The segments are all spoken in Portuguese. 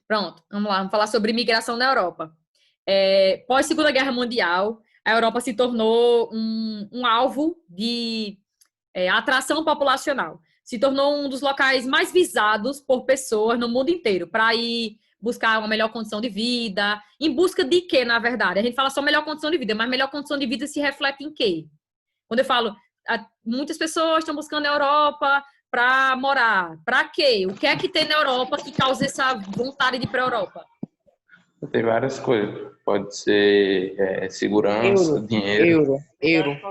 Pronto, vamos lá, vamos falar sobre imigração na Europa. Pós Segunda Guerra Mundial, a Europa se tornou um alvo de atração populacional. Se tornou um dos locais mais visados por pessoas no mundo inteiro para ir buscar uma melhor condição de vida. Em busca de quê, na verdade? A gente fala só melhor condição de vida, mas melhor condição de vida se reflete em quê? Quando eu falo, muitas pessoas estão buscando a Europa para morar. Para quê? O que é que tem na Europa que causa essa vontade de ir para a Europa? Tem várias coisas. Pode ser segurança, Euro, dinheiro.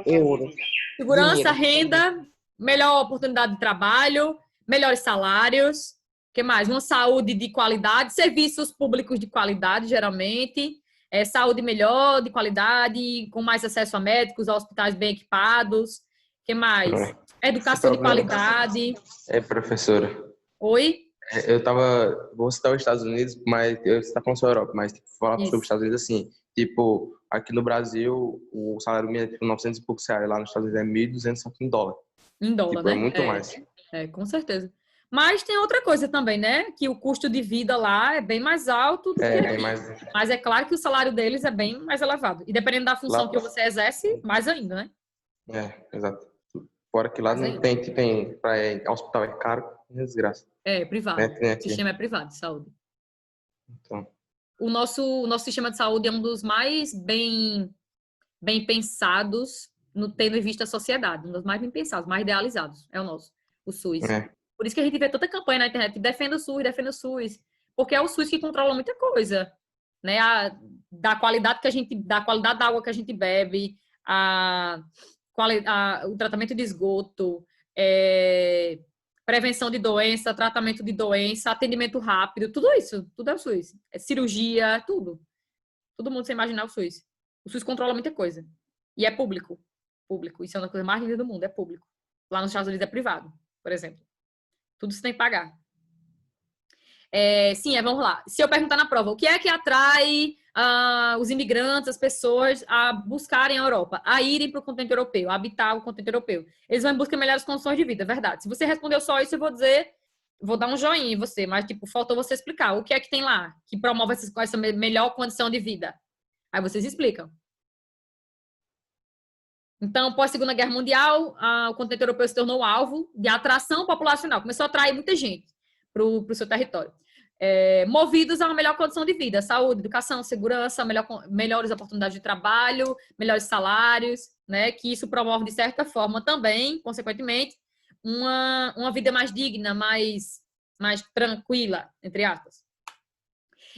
euro. Segurança, Dinheiro. renda, melhor oportunidade de trabalho, melhores salários, o que mais? Uma saúde de qualidade, serviços públicos de qualidade, geralmente, saúde melhor, de qualidade, com mais acesso a médicos, a hospitais bem equipados, o que mais? Educação de qualidade. Professora. Oi? Vou citar os Estados Unidos, mas você está falando sobre a Europa, mas falar sobre os Estados Unidos assim, tipo, aqui no Brasil, o salário mínimo é tipo 900 e poucos reais, lá nos Estados Unidos é 1.200 só que em dólar. Em dólar, tipo, né? É muito mais. Com certeza. Mas tem outra coisa também, né? Que o custo de vida lá é bem mais alto do que aqui. Mas é claro que o salário deles é bem mais elevado. E dependendo da função que você exerce, mais ainda, né? Exato. Fora que lá não tem para ir ao hospital é caro, é desgraça. Privado. O sistema é privado de saúde. Então. O nosso sistema de saúde é um dos mais bem pensados tendo em vista a sociedade. Um dos mais bem pensados, mais idealizados. É o nosso, o SUS. Por isso que a gente vê tanta campanha na internet, defenda o SUS, defenda o SUS. Porque é o SUS que controla muita coisa. Né? Da qualidade da qualidade da água que a gente bebe, o tratamento de esgoto, prevenção de doença, tratamento de doença, atendimento rápido, tudo isso, tudo é o SUS. Cirurgia, tudo. Todo mundo sem imaginar o SUS. O SUS controla muita coisa. E é público. Público. Isso é uma coisa mais linda do mundo, é público. Lá nos Estados Unidos é privado, por exemplo. Tudo você tem que pagar. Vamos lá. Se eu perguntar na prova, o que é que atrai os imigrantes, as pessoas a buscarem a Europa, a irem para o continente europeu, a habitar o continente europeu? Eles vão em busca de melhores condições de vida, verdade. Se você respondeu só isso, eu vou dar um joinha em você, mas faltou você explicar o que é que tem lá que promove essa melhor condição de vida. Aí vocês explicam. Então, pós Segunda Guerra Mundial, o continente europeu se tornou alvo de atração populacional, começou a atrair muita gente para o seu território. Movidos a uma melhor condição de vida, saúde, educação, segurança, melhores oportunidades de trabalho, melhores salários, né? Que isso promove, de certa forma, também, consequentemente, uma vida mais digna, mais tranquila, entre aspas.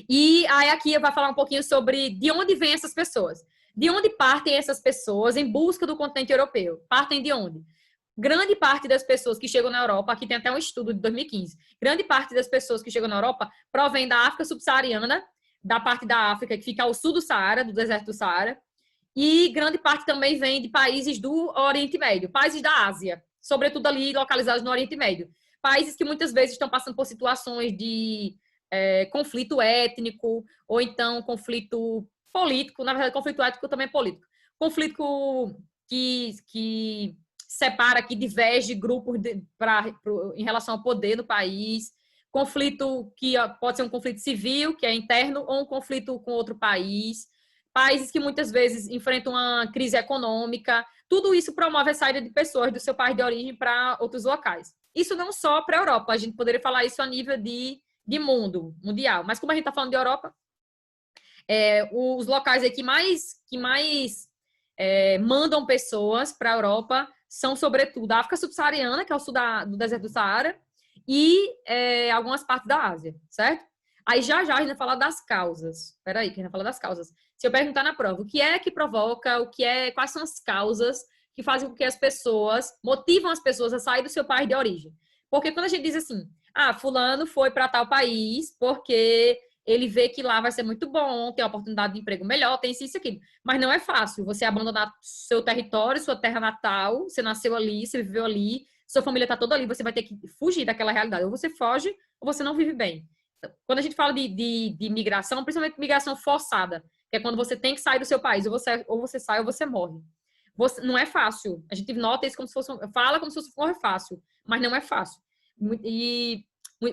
E aí aqui eu vou falar um pouquinho sobre de onde vêm essas pessoas. De onde partem essas pessoas em busca do continente europeu? Partem de onde? Grande parte das pessoas que chegam na Europa, aqui tem até um estudo de 2015, grande parte das pessoas que chegam na Europa provém da África subsaariana, da parte da África que fica ao sul do Saara, do deserto do Saara, e grande parte também vem de países do Oriente Médio, países da Ásia, sobretudo ali localizados no Oriente Médio. Países que muitas vezes estão passando por situações de conflito étnico, ou então conflito político, na verdade, conflito étnico também é político. Conflito que separa, que diverge grupos em relação ao poder no país. Conflito que pode ser um conflito civil, que é interno, ou um conflito com outro país. Países que muitas vezes enfrentam uma crise econômica. Tudo isso promove a saída de pessoas do seu país de origem para outros locais. Isso não só para a Europa, a gente poderia falar isso a nível de mundo, mundial. Mas como a gente está falando de Europa, os locais aí que mais mandam pessoas para a Europa são, sobretudo, a África subsaariana, que é o sul do deserto do Saara, e algumas partes da Ásia, certo? Aí já a gente vai falar das causas. Espera aí, que a gente vai falar das causas. Se eu perguntar na prova, o que é que provoca, quais são as causas que fazem com que motivam as pessoas a sair do seu país de origem? Porque quando a gente diz assim, fulano foi para tal país porque ele vê que lá vai ser muito bom, tem uma oportunidade de emprego melhor, tem isso e aquilo. Mas não é fácil você abandonar seu território, sua terra natal, você nasceu ali, você viveu ali, sua família está toda ali, você vai ter que fugir daquela realidade. Ou você foge, ou você não vive bem. Então, quando a gente fala de migração, principalmente migração forçada, que é quando você tem que sair do seu país, ou você sai ou você morre. Não é fácil. A gente nota isso fala como se fosse fácil, mas não é fácil. E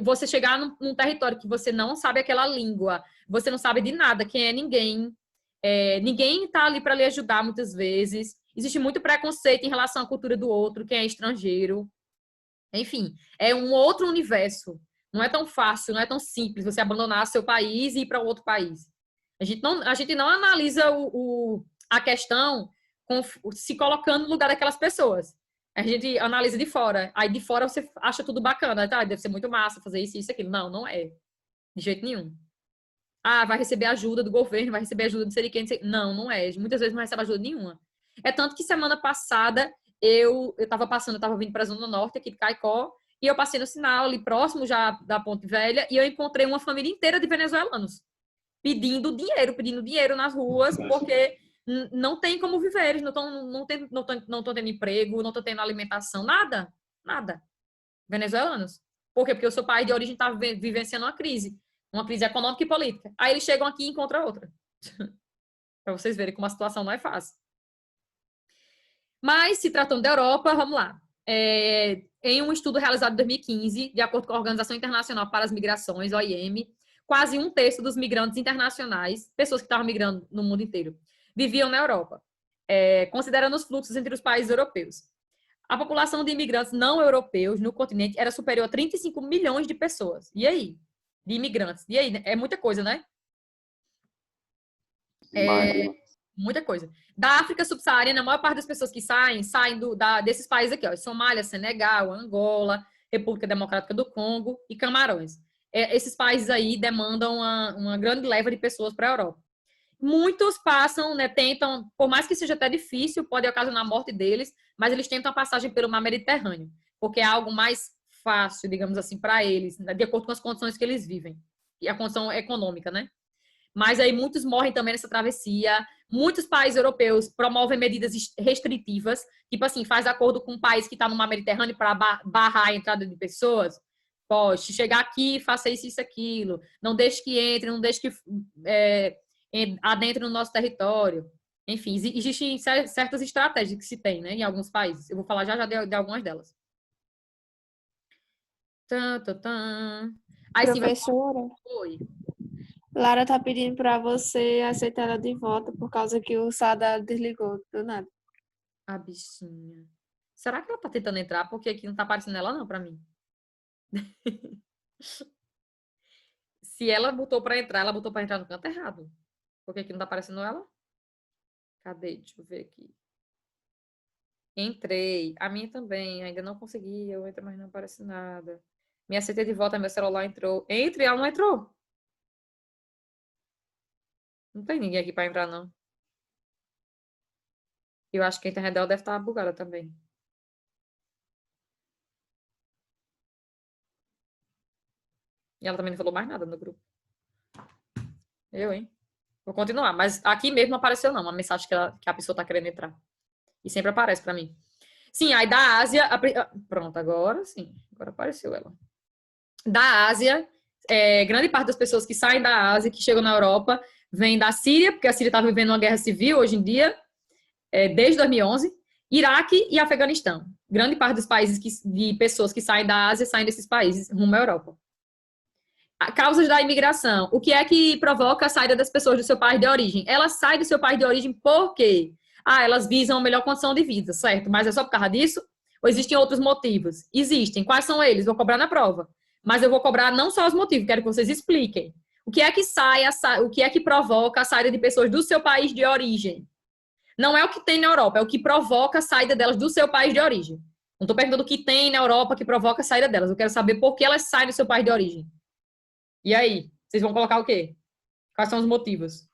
Você chegar num território que você não sabe aquela língua, você não sabe de nada, quem é ninguém, ninguém está ali para lhe ajudar muitas vezes. Existe muito preconceito em relação à cultura do outro, quem é estrangeiro. Enfim, é um outro universo. Não é tão fácil, não é tão simples você abandonar seu país e ir para outro país. A gente não analisa a questão se colocando no lugar daquelas pessoas. A gente analisa de fora. Aí de fora você acha tudo bacana. Tá, deve ser muito massa fazer isso, isso, aquilo. Não, não é. De jeito nenhum. Ah, vai receber ajuda do governo, vai receber ajuda de sei quem. Não, não é. Muitas vezes não recebe ajuda nenhuma. É tanto que semana passada eu tava vindo para a Zona Norte, aqui de Caicó, e eu passei no sinal ali próximo já da Ponte Velha, e eu encontrei uma família inteira de venezuelanos pedindo dinheiro nas ruas, porque não tem como viver, eles não estão tendo emprego, não estão tendo alimentação, nada, nada. Venezuelanos. Por quê? Porque o seu país de origem está vivenciando uma crise econômica e política. Aí eles chegam aqui e encontram outra. Para vocês verem como a situação não é fácil. Mas, se tratando da Europa, vamos lá. Em um estudo realizado em 2015, de acordo com a Organização Internacional para as Migrações, OIM, quase um terço dos migrantes internacionais, pessoas que estavam migrando no mundo inteiro, viviam na Europa, considerando os fluxos entre os países europeus. A população de imigrantes não europeus no continente era superior a 35 milhões de pessoas. E aí? De imigrantes. E aí? É muita coisa, né? Muita coisa. Da África subsaariana, a maior parte das pessoas que saem desses países aqui, ó, Somália, Senegal, Angola, República Democrática do Congo e Camarões. Esses países aí demandam uma grande leva de pessoas para a Europa. Muitos passam, né, tentam, por mais que seja até difícil, pode ocasionar a morte deles, mas eles tentam a passagem pelo mar Mediterrâneo, porque é algo mais fácil, digamos assim, para eles, de acordo com as condições que eles vivem, e a condição econômica, né? Mas aí muitos morrem também nessa travessia. Muitos países europeus promovem medidas restritivas, tipo assim, faz acordo com um país que está no mar Mediterrâneo para barrar a entrada de pessoas. Pode chegar aqui, faça isso, isso, aquilo. Não deixe que entre, não deixe que adentre no nosso território. Enfim, existem certas estratégias que se tem, né, em alguns países. Eu vou falar já de algumas delas. Aí, professora, oi. Lara tá pedindo para você aceitar ela de volta por causa que o Sada desligou do nada. A bichinha. Será que ela tá tentando entrar? Porque aqui não tá aparecendo ela não, para mim. Se ela botou para entrar, ela botou para entrar no canto errado. Por que aqui não tá aparecendo ela? Cadê? Deixa eu ver aqui. Entrei. A minha também. Ainda não consegui. Eu entro, mas não aparece nada. Me aceitei de volta, meu celular entrou. Entre, ela não entrou. Não tem ninguém aqui para entrar, não. Eu acho que a internet dela deve estar bugada também. E ela também não falou mais nada no grupo. Hein? Vou continuar. Mas aqui mesmo não apareceu, não. Uma mensagem que a pessoa está querendo entrar. E sempre aparece para mim. Sim, aí da Ásia... Pronto, agora sim. Agora apareceu ela. Da Ásia, grande parte das pessoas que saem da Ásia, que chegam na Europa, vem da Síria, porque a Síria está vivendo uma guerra civil hoje em dia, desde 2011, Iraque e Afeganistão. Grande parte dos países de pessoas que saem da Ásia saem desses países rumo à Europa. Causas da imigração. O que é que provoca a saída das pessoas do seu país de origem? Elas saem do seu país de origem por quê? Elas visam a melhor condição de vida, certo? Mas é só por causa disso? Ou existem outros motivos? Existem. Quais são eles? Vou cobrar na prova. Mas eu vou cobrar não só os motivos, quero que vocês expliquem. O que é que o que é que provoca a saída de pessoas do seu país de origem? Não é o que tem na Europa, é o que provoca a saída delas do seu país de origem. Não estou perguntando o que tem na Europa que provoca a saída delas. Eu quero saber por que elas saem do seu país de origem. E aí? Vocês vão colocar o quê? Quais são os motivos?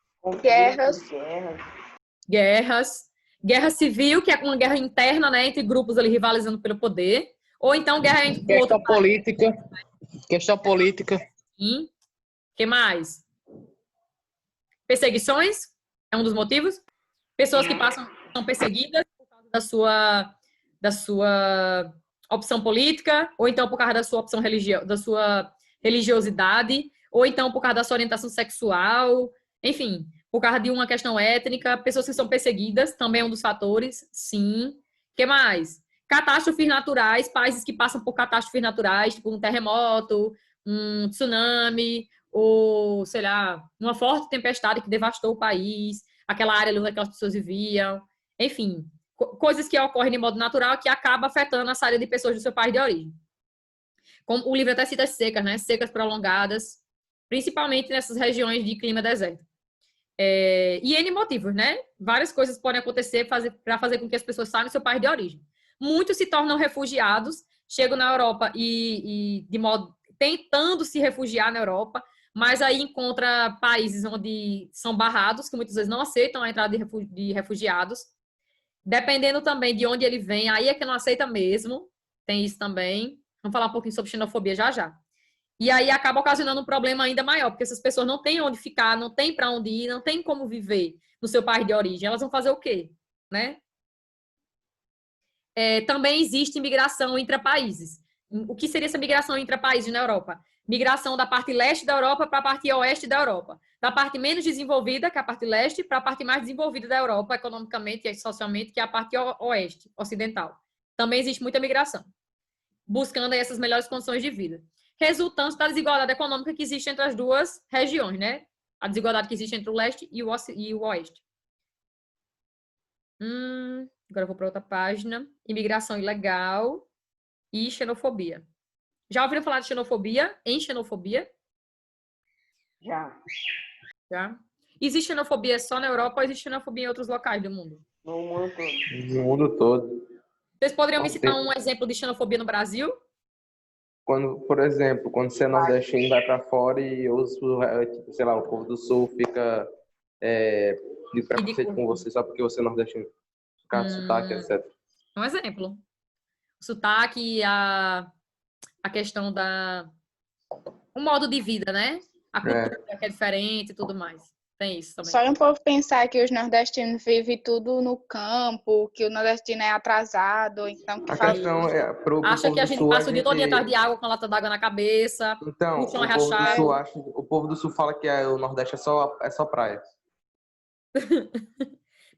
Guerra civil, que é uma guerra interna, né, entre grupos ali rivalizando pelo poder. Ou então guerra entre questão política. Questão política. Sim. O que mais? Perseguições é um dos motivos. Pessoas que são perseguidas por causa da sua opção política, ou então por causa da sua opção da sua religiosidade, ou então por causa da sua orientação sexual, enfim, por causa de uma questão étnica. Pessoas que são perseguidas também é um dos fatores, sim. O que mais? Catástrofes naturais, países que passam por catástrofes naturais, tipo um terremoto, um tsunami, ou, sei lá, uma forte tempestade que devastou o país, aquela área onde aquelas pessoas viviam, enfim, coisas que ocorrem de modo natural que acaba afetando a saída de pessoas do seu país de origem. Como o livro até cita as secas, né? Secas prolongadas, principalmente nessas regiões de clima deserto. E N motivos, né? Várias coisas podem acontecer para fazer com que as pessoas saiam do seu país de origem. Muitos se tornam refugiados, chegam na Europa e de modo tentando se refugiar na Europa, mas aí encontra países onde são barrados, que muitas vezes não aceitam a entrada de refugiados. Dependendo também de onde ele vem, aí é que não aceita mesmo. Tem isso também. Vamos falar um pouquinho sobre xenofobia já já. E aí acaba ocasionando um problema ainda maior, porque essas pessoas não têm onde ficar, não têm para onde ir, não têm como viver no seu país de origem. Elas vão fazer o quê? Né? Também existe migração entre países. O que seria essa migração entre países na Europa? Migração da parte leste da Europa para a parte oeste da Europa. Da parte menos desenvolvida, que é a parte leste, para a parte mais desenvolvida da Europa, economicamente e socialmente, que é a parte oeste, ocidental. Também existe muita migração, buscando aí essas melhores condições de vida. Resultante da desigualdade econômica que existe entre as duas regiões, né? A desigualdade que existe entre o leste e o oeste. Agora eu vou para outra página. Imigração ilegal e xenofobia. Já ouviram falar de xenofobia? Em xenofobia? Já. Já? Existe xenofobia só na Europa ou existe xenofobia em outros locais do mundo? No mundo todo. No mundo todo. Vocês poderiam me Não citar tem- um exemplo de xenofobia no Brasil? Quando, por exemplo, quando você é nordestino vai para fora e tipo, sei lá, o povo do sul fica de preconceito com você só porque você é nordestino. Por causa do sotaque, etc. Um exemplo. O sotaque, a questão o modo de vida, né? A cultura que é diferente e tudo mais. Tem isso também. Só um povo pensar que os nordestinos vivem tudo no campo, que o nordestino é atrasado, então que A faz... questão é, pro Acha povo que a do gente sul, passa o dia todo atrás de água com a lata d'água na cabeça, Então, o chão é o povo do rachado. sul o povo do sul fala que o Nordeste é só praia.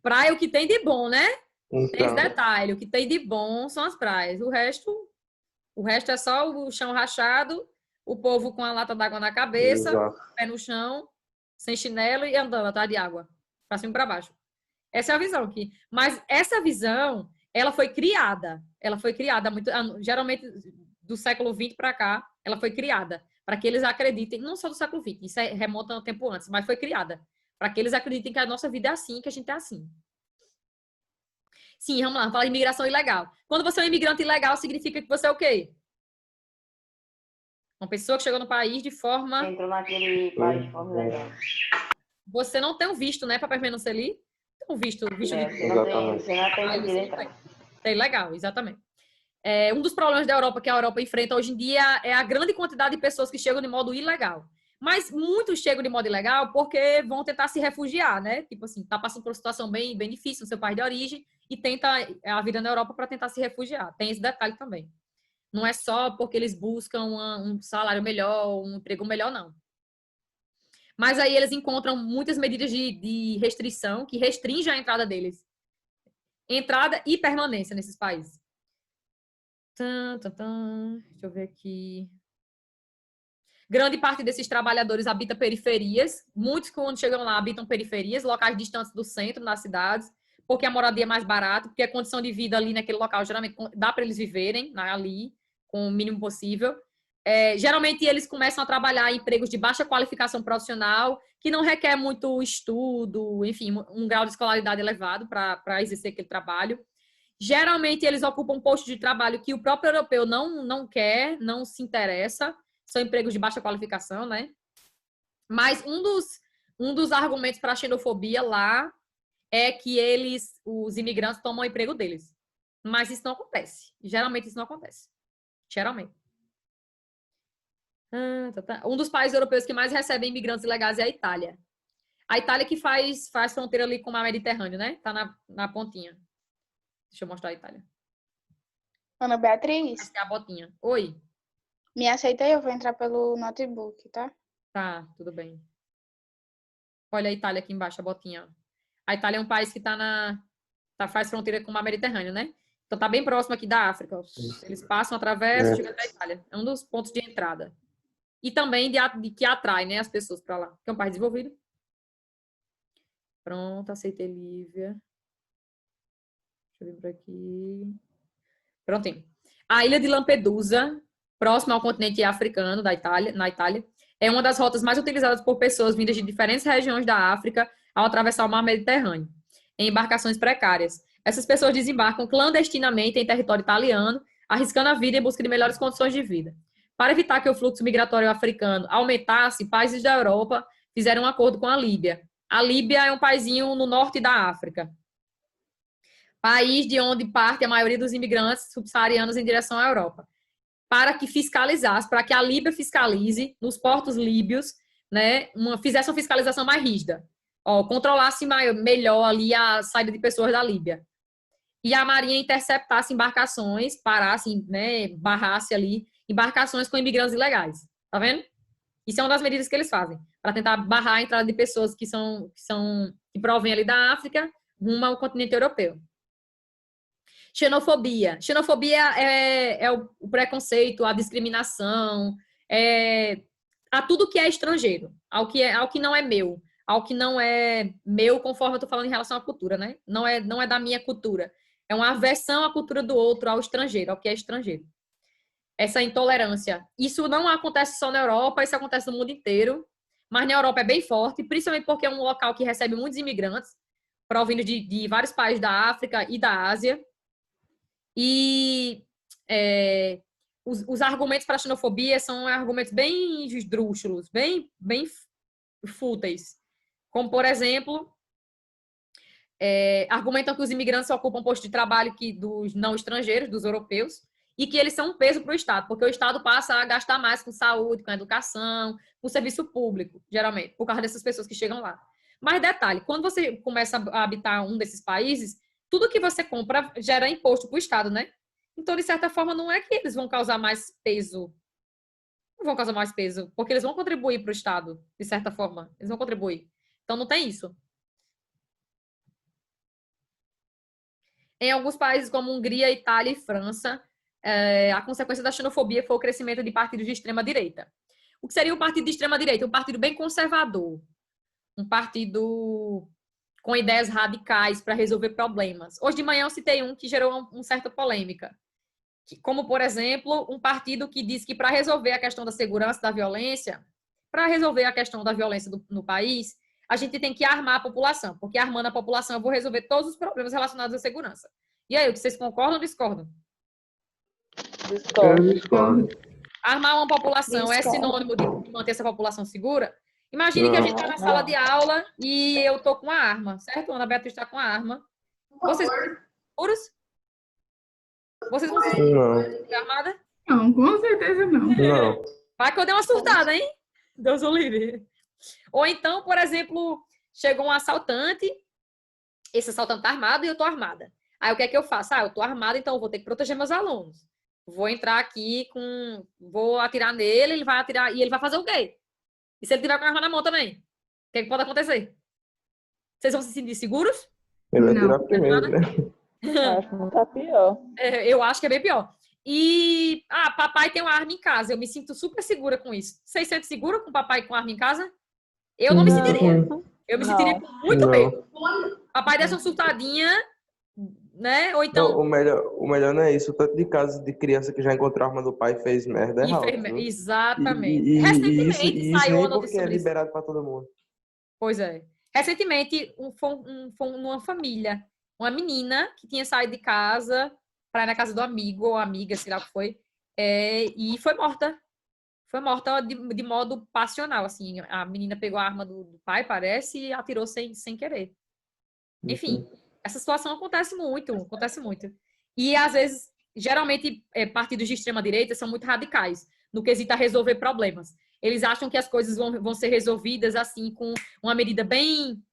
Praia, o que tem de bom, né? Tem esse Então, detalhe. O que tem de bom são as praias. O resto é só o chão rachado, o povo com a lata d'água na cabeça, exato. pé no chão, sem chinelo e andando atrás de água, para cima e para baixo. Essa é a visão aqui. Mas essa visão, ela foi criada. Ela foi criada muito, geralmente do século XX para cá, ela foi criada para que eles acreditem, não só do século XX, isso remonta a um tempo antes, mas foi criada para que eles acreditem que a nossa vida é assim, que a gente é assim. Sim, vamos lá, vamos falar de imigração ilegal. Quando você é um imigrante ilegal, significa que você é o quê? Uma pessoa que chegou no país de forma... Entrou naquele país de forma legal. Você não tem um visto, né, para permanecer ali? Tem um visto de... Você não tem direito. É ilegal, exatamente. Um dos problemas da Europa que a Europa enfrenta hoje em dia é a grande quantidade de pessoas que chegam de modo ilegal. Mas muitos chegam de modo ilegal porque vão tentar se refugiar, né? Tipo assim, tá passando por uma situação bem, bem difícil no seu país de origem e tenta a vida na Europa para tentar se refugiar. Tem esse detalhe também. Não é só porque eles buscam um salário melhor, um emprego melhor, não. Mas aí eles encontram muitas medidas de restrição que restringem a entrada deles. Entrada e permanência nesses países. Deixa eu ver aqui. Grande parte desses trabalhadores habita periferias. Muitos, quando chegam lá, habitam periferias, locais distantes do centro, nas cidades, porque a moradia é mais barata, porque a condição de vida ali naquele local, geralmente, dá para eles viverem ali, com o mínimo possível. Geralmente, eles começam a trabalhar em empregos de baixa qualificação profissional, que não requer muito estudo, enfim, um grau de escolaridade elevado para exercer aquele trabalho. Geralmente, eles ocupam postos de trabalho que o próprio europeu não quer, não se interessa. São empregos de baixa qualificação, né? Mas um dos argumentos para a xenofobia lá é que os imigrantes tomam o emprego deles. Mas isso não acontece. Geralmente isso não acontece. Geralmente. Um dos países europeus que mais recebem imigrantes ilegais é a Itália. A Itália que faz fronteira ali com o mar Mediterrâneo, né? Tá na pontinha. Deixa eu mostrar a Itália. Ana Beatriz, Essa é a botinha. Oi. me aceita aí, eu vou entrar pelo notebook, tá? Tá, tudo bem. Olha a Itália aqui embaixo, a botinha. A Itália é um país que faz fronteira com o mar Mediterrâneo, né? Então tá bem próximo aqui da África. Eles passam, atravessam, chegam até a Itália. É um dos pontos de entrada. e também de que atrai, né, as pessoas para lá. Que é um país desenvolvido. Pronto, aceitei, Lívia. Deixa eu vir por aqui. Prontinho. A ilha de Lampedusa, próxima ao continente africano na Itália, é uma das rotas mais utilizadas por pessoas vindas de diferentes regiões da África ao atravessar o mar Mediterrâneo, em embarcações precárias. Essas pessoas desembarcam clandestinamente em território italiano, arriscando a vida em busca de melhores condições de vida. Para evitar que o fluxo migratório africano aumentasse, países da Europa fizeram um acordo com a Líbia. A Líbia é um paizinho no norte da África, país de onde parte a maioria dos imigrantes subsaarianos em direção à Europa, para que a Líbia fiscalize nos portos líbios, né, fizesse uma fiscalização mais rígida, controlasse melhor ali a saída de pessoas da Líbia. E a Marinha interceptasse embarcações, parasse, né, barrasse ali embarcações com imigrantes ilegais. Tá vendo? Isso é uma das medidas que eles fazem, para tentar barrar a entrada de pessoas que provêm ali da África rumo ao continente europeu. Xenofobia. Xenofobia é o preconceito, a discriminação, a tudo que é estrangeiro, ao que não é meu, ao que não é meu, conforme eu estou falando em relação à cultura, né? Não é da minha cultura. É uma aversão à cultura do outro, ao estrangeiro, ao que é estrangeiro. Essa intolerância. Isso não acontece só na Europa, isso acontece no mundo inteiro, mas na Europa é bem forte, principalmente porque é um local que recebe muitos imigrantes, provindo de vários países da África e da Ásia. E os argumentos para a xenofobia são argumentos bem esdrúxulos, bem fúteis. Como, por exemplo, argumentam que os imigrantes ocupam postos de trabalho dos não estrangeiros, dos europeus, e que eles são um peso para o Estado, porque o Estado passa a gastar mais com saúde, com educação, com serviço público, geralmente, por causa dessas pessoas que chegam lá. Mas detalhe, quando você começa a habitar um desses países, tudo que você compra gera imposto para o Estado, né? Então, de certa forma, não é que eles vão causar mais peso. Não vão causar mais peso, porque eles vão contribuir para o Estado, de certa forma. Eles vão contribuir. Então, não tem isso. Em alguns países, como Hungria, Itália e França, a consequência da xenofobia foi o crescimento de partidos de extrema-direita. O que seria um partido de extrema-direita? Um partido bem conservador. Um partido com ideias radicais para resolver problemas. Hoje de manhã eu citei um que gerou uma certa polêmica. Como, por exemplo, um partido que diz que para resolver a questão da segurança, da violência, para resolver a questão da violência no país, a gente tem que armar a população, porque armando a população eu vou resolver todos os problemas relacionados à segurança. E aí, vocês concordam ou discordam? Discordo. Armar uma população é sinônimo de manter essa população segura? Imagine que a gente está na sala de aula e eu estou com a arma, certo? A Ana Beatriz está com a arma. Vocês vão ser seguros? Vocês vão ser seguros armada? Não, com certeza não. Não. Vai que eu dei uma surtada, hein? Deus o livre. Ou então, por exemplo, chegou um assaltante, esse assaltante está armado e eu estou armada. Aí o que é que eu faço? Eu estou armada, então eu vou ter que proteger meus alunos. Vou entrar aqui vou atirar nele, ele vai atirar, e ele vai fazer o quê? E se ele tiver com a arma na mão também? O que é que pode acontecer? Vocês vão se sentir seguros? Ele vai Não. tirar primeiro, né? Acho que não tá pior. Eu acho que é bem pior. E, papai tem uma arma em casa. Eu me sinto super segura com isso. Vocês se sentem segura com o papai com arma em casa? Eu não me sentiria. Eu me sentiria com muito medo. Papai desse uma surtadinha, né? Ou então... Não, o melhor não é isso. O tanto de casos de criança que já encontrou a arma do pai e fez merda é alto, viu? Exatamente. E Recentemente isso saiu nem uma porque notícia é sobre isso. liberado pra todo mundo. Pois é. Recentemente, uma família, uma menina que tinha saído de casa para ir na casa do amigo ou amiga, sei lá o que foi, e foi morta. Foi morta de modo passional, assim. A menina pegou a arma do pai, parece, e atirou sem querer. Enfim, essa situação acontece muito. E, às vezes, geralmente, partidos de extrema-direita são muito radicais no quesito a resolver problemas. Eles acham que as coisas vão ser resolvidas, assim, com uma medida bem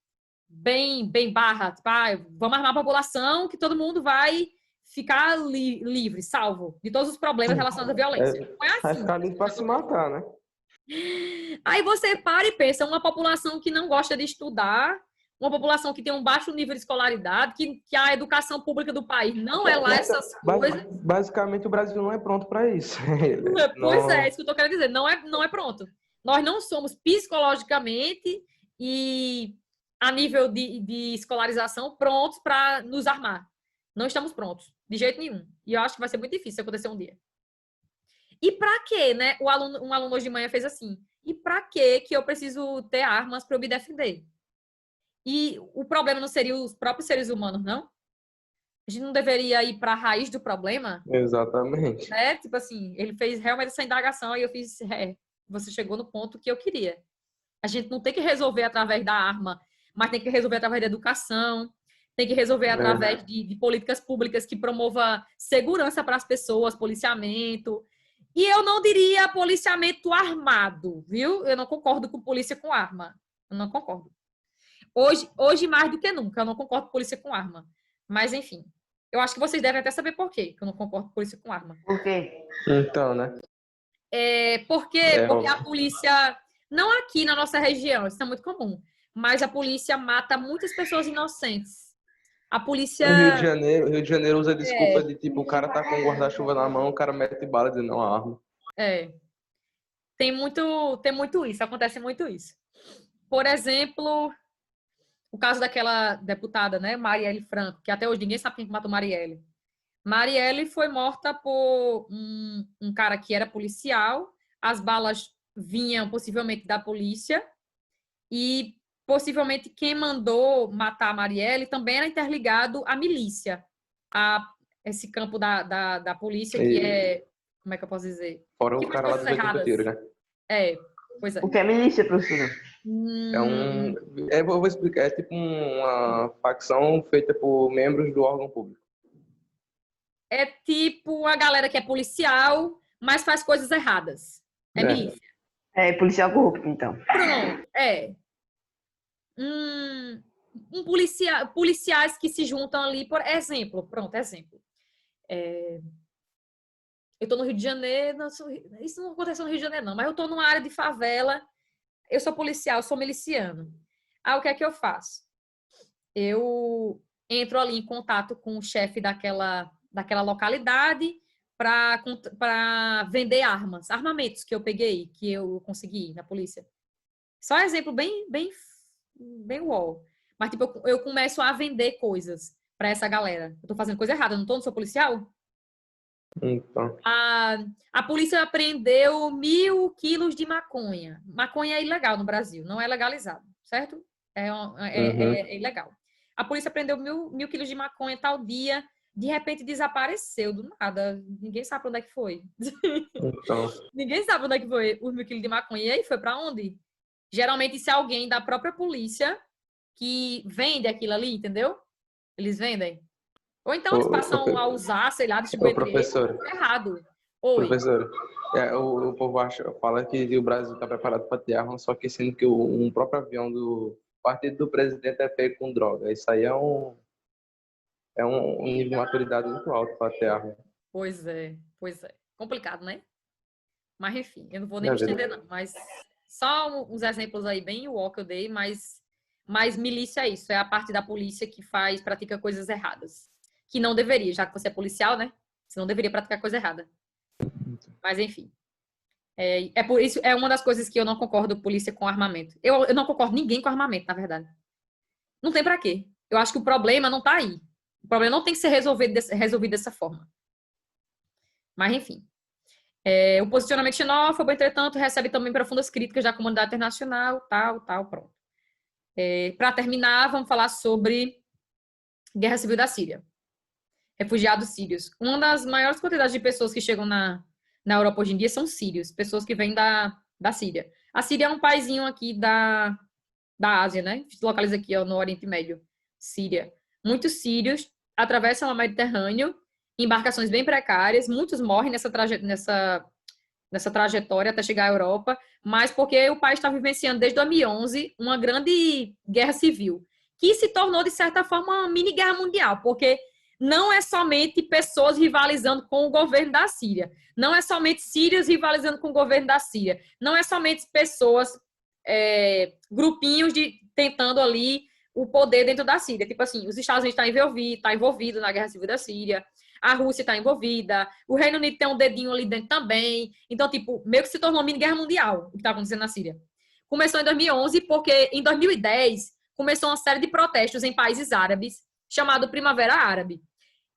barra. Tipo, vamos armar a população que todo mundo vai ficar livre, salvo de todos os problemas relacionados à violência. Não é assim. Vai ficar livre pra se matar, né? Aí você para e pensa, uma população que não gosta de estudar, uma população que tem um baixo nível de escolaridade, que a educação pública do país não é lá essas coisas. Basicamente, o Brasil não é pronto para isso. Pois é, isso que eu tô querendo dizer. Não é pronto. Nós não somos psicologicamente e a nível de escolarização prontos para nos armar. Não estamos prontos, de jeito nenhum. E eu acho que vai ser muito difícil acontecer um dia. E para quê, né? Um aluno hoje de manhã fez assim. E para quê que eu preciso ter armas para eu me defender? E o problema não seria os próprios seres humanos, não? A gente não deveria ir para a raiz do problema? Exatamente. Né? Tipo assim, ele fez realmente essa indagação e eu fiz, você chegou no ponto que eu queria. A gente não tem que resolver através da arma, mas tem que resolver através da educação, tem que resolver através de políticas públicas que promova segurança para as pessoas, policiamento. E eu não diria policiamento armado, viu? Eu não concordo com polícia com arma. Eu não concordo. Hoje mais do que nunca, eu não concordo com polícia com arma. Mas, enfim, eu acho que vocês devem até saber por quê que eu não concordo com polícia com arma. Por quê? Então, né? Porque a polícia, não aqui na nossa região, isso é muito comum, mas a polícia mata muitas pessoas inocentes. A polícia... No Rio de Janeiro usa a desculpa de, tipo, o cara tá com um guarda-chuva na mão, o cara mete bala dizendo não, a arma. Tem muito isso, acontece muito isso. Por exemplo, o caso daquela deputada, né, Marielle Franco, que até hoje ninguém sabe quem matou Marielle. Marielle foi morta por um cara que era policial, as balas vinham possivelmente da polícia e possivelmente quem mandou matar a Marielle também era interligado à milícia, a esse campo da polícia que é, como é que eu posso dizer? Fora que o cara lá do Canteiro, né? Pois é. O que é milícia, professora? Vou explicar, é tipo uma facção feita por membros do órgão público. É tipo a galera que é policial, mas faz coisas erradas. Milícia. É policial corrupto, então. Pronto, policiais que se juntam ali, por exemplo. Eu tô no Rio de Janeiro, isso não aconteceu no Rio de Janeiro, não, mas eu tô numa área de favela, eu sou policial, sou miliciano. O que é que eu faço? Eu entro ali em contato com o chefe daquela localidade para vender armamentos que eu peguei, que eu consegui na polícia. Só exemplo bem uol. Mas, tipo, eu começo a vender coisas para essa galera. Eu tô fazendo coisa errada, não sou policial? Então. A polícia apreendeu 1.000 quilos de maconha. Maconha é ilegal no Brasil, não é legalizado, certo? É ilegal. A polícia apreendeu 1.000 quilos de maconha tal dia, de repente desapareceu do nada. Ninguém sabe pra onde é que foi. Então. Ninguém sabe onde é que foi os 1.000 quilos de maconha. E aí foi pra onde? Geralmente isso é alguém da própria polícia que vende aquilo ali, entendeu? Eles vendem. Ou então eles passam a usar, sei lá, distribuir errado. Oi. Professor, o povo fala que o Brasil está preparado para ter arma, só que sendo que um próprio avião do partido do presidente é feito com droga. Isso aí é um nível de maturidade muito alto para ter arma. Pois é. Complicado, né? Mas enfim, eu não vou nem me estender não, mas só uns exemplos aí bem uó que eu dei, mas milícia é isso, é a parte da polícia que pratica coisas erradas. Que não deveria, já que você é policial, né? Você não deveria praticar coisa errada. Mas, enfim. Por isso, é uma das coisas que eu não concordo polícia com armamento. Eu não concordo ninguém com armamento, na verdade. Não tem pra quê. Eu acho que o problema não tá aí. O problema não tem que ser resolvido dessa forma. Mas, enfim. O posicionamento xenófobo, entretanto, recebe também profundas críticas da comunidade internacional, tal, pronto. Para terminar, vamos falar sobre Guerra Civil da Síria. Refugiados sírios. Uma das maiores quantidades de pessoas que chegam na Europa hoje em dia são sírios, pessoas que vêm da Síria. A Síria é um paizinho aqui da Ásia, né? Se localiza aqui, no Oriente Médio. Síria. Muitos sírios atravessam o Mediterrâneo em embarcações bem precárias, muitos morrem nessa trajetória até chegar à Europa, mas porque o país está vivenciando desde 2011 uma grande guerra civil, que se tornou, de certa forma, uma mini guerra mundial, porque não é somente pessoas rivalizando com o governo da Síria. Não é somente sírios rivalizando com o governo da Síria. Não é somente pessoas, grupinhos tentando ali o poder dentro da Síria. Tipo assim, os Estados Unidos tá envolvido na guerra civil da Síria, a Rússia está envolvida, o Reino Unido tem um dedinho ali dentro também. Então, tipo, meio que se tornou uma mini guerra mundial, o que está acontecendo na Síria. Começou em 2011, porque em 2010 começou uma série de protestos em países árabes, chamado Primavera Árabe.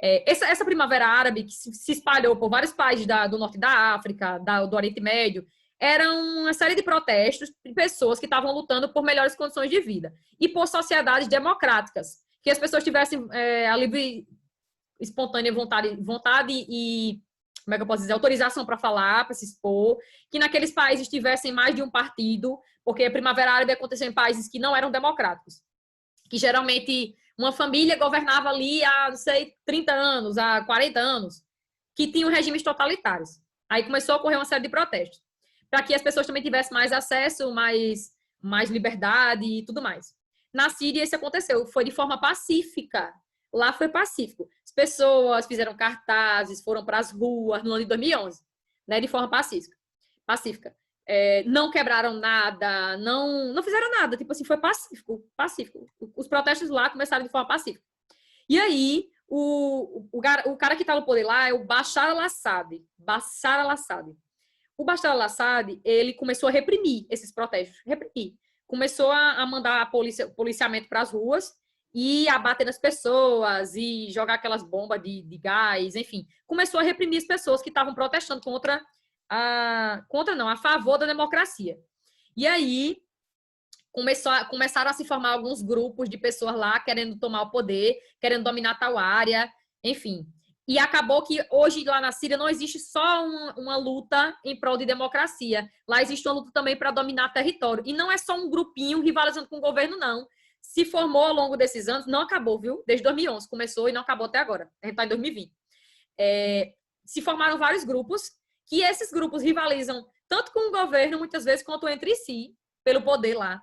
Essa Primavera Árabe, que se espalhou por vários países do norte da África, do Oriente Médio, era uma série de protestos de pessoas que estavam lutando por melhores condições de vida e por sociedades democráticas, que as pessoas tivessem a livre, espontânea vontade e, como é que eu posso dizer, autorização para falar, para se expor, que naqueles países tivessem mais de um partido, porque a Primavera Árabe aconteceu em países que não eram democráticos, que geralmente uma família governava ali há, não sei, 30 anos, há 40 anos, que tinham regimes totalitários. Aí começou a ocorrer uma série de protestos, para que as pessoas também tivessem mais acesso, mais liberdade e tudo mais. Na Síria isso aconteceu, foi de forma pacífica. Lá foi pacífico. As pessoas fizeram cartazes, foram para as ruas no ano de 2011, né, de forma pacífica. Não quebraram nada, não fizeram nada, tipo assim, foi pacífico. Os protestos lá começaram de forma pacífica. E aí, o cara que está no poder lá é o Bashar al-Assad. O Bashar al-Assad, ele começou a reprimir esses protestos, começou a mandar policiamento para as ruas e a bater nas pessoas e jogar aquelas bombas de gás, enfim. Começou a reprimir as pessoas que estavam protestando a favor da democracia. E aí começaram a se formar alguns grupos de pessoas lá querendo tomar o poder, querendo dominar tal área, enfim. E acabou que hoje lá na Síria não existe só uma luta em prol de democracia. Lá existe uma luta também para dominar território. E não é só um grupinho rivalizando com o governo, não. Se formou ao longo desses anos, não acabou, viu? Desde 2011 começou e não acabou até agora. A gente está em 2020. Se formaram vários grupos, que esses grupos rivalizam tanto com o governo, muitas vezes, quanto entre si, pelo poder lá.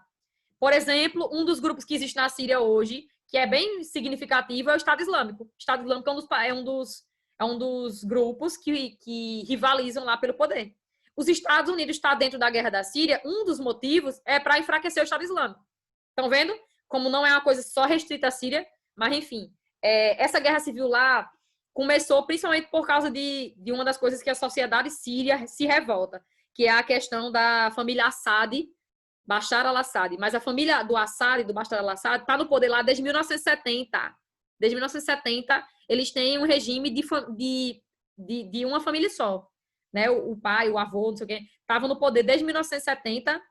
Por exemplo, um dos grupos que existe na Síria hoje, que é bem significativo, é o Estado Islâmico. O Estado Islâmico é um dos grupos que rivalizam lá pelo poder. Os Estados Unidos estão dentro da guerra da Síria, um dos motivos é para enfraquecer o Estado Islâmico. Estão vendo? Como não é uma coisa só restrita à Síria, mas enfim, essa guerra civil lá começou principalmente por causa de uma das coisas que a sociedade síria se revolta, que é a questão da família Assad, Bashar al-Assad. Mas a família do Assad, do Bashar al-Assad, está no poder lá desde 1970. Desde 1970, eles têm um regime de uma família só. Né? O pai, o avô, não sei o quê, estavam no poder desde 1970.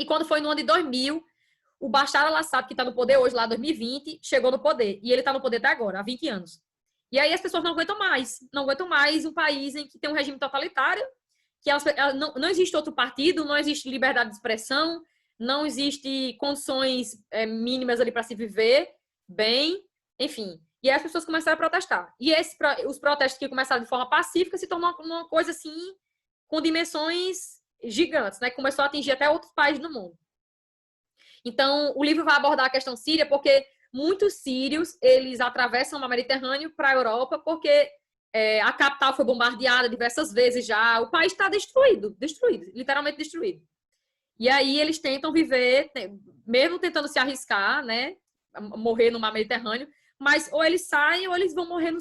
E quando foi no ano de 2000, o Bashar al-Assad, que está no poder hoje, lá em 2020, chegou no poder. E ele está no poder até agora, há 20 anos. E aí as pessoas não aguentam mais um país em que tem um regime totalitário, que não existe outro partido, não existe liberdade de expressão, não existe condições mínimas ali para se viver bem, enfim. E aí as pessoas começaram a protestar. E os protestos que começaram de forma pacífica se tornou uma coisa assim, com dimensões gigantes, né? Que começou a atingir até outros países do mundo. Então, o livro vai abordar a questão síria porque muitos sírios, eles atravessam o Mediterrâneo para a Europa porque a capital foi bombardeada diversas vezes já. O país está destruído, literalmente destruído. E aí eles tentam viver, mesmo tentando se arriscar, né, morrer no mar Mediterrâneo, mas ou eles saem ou eles vão morrer no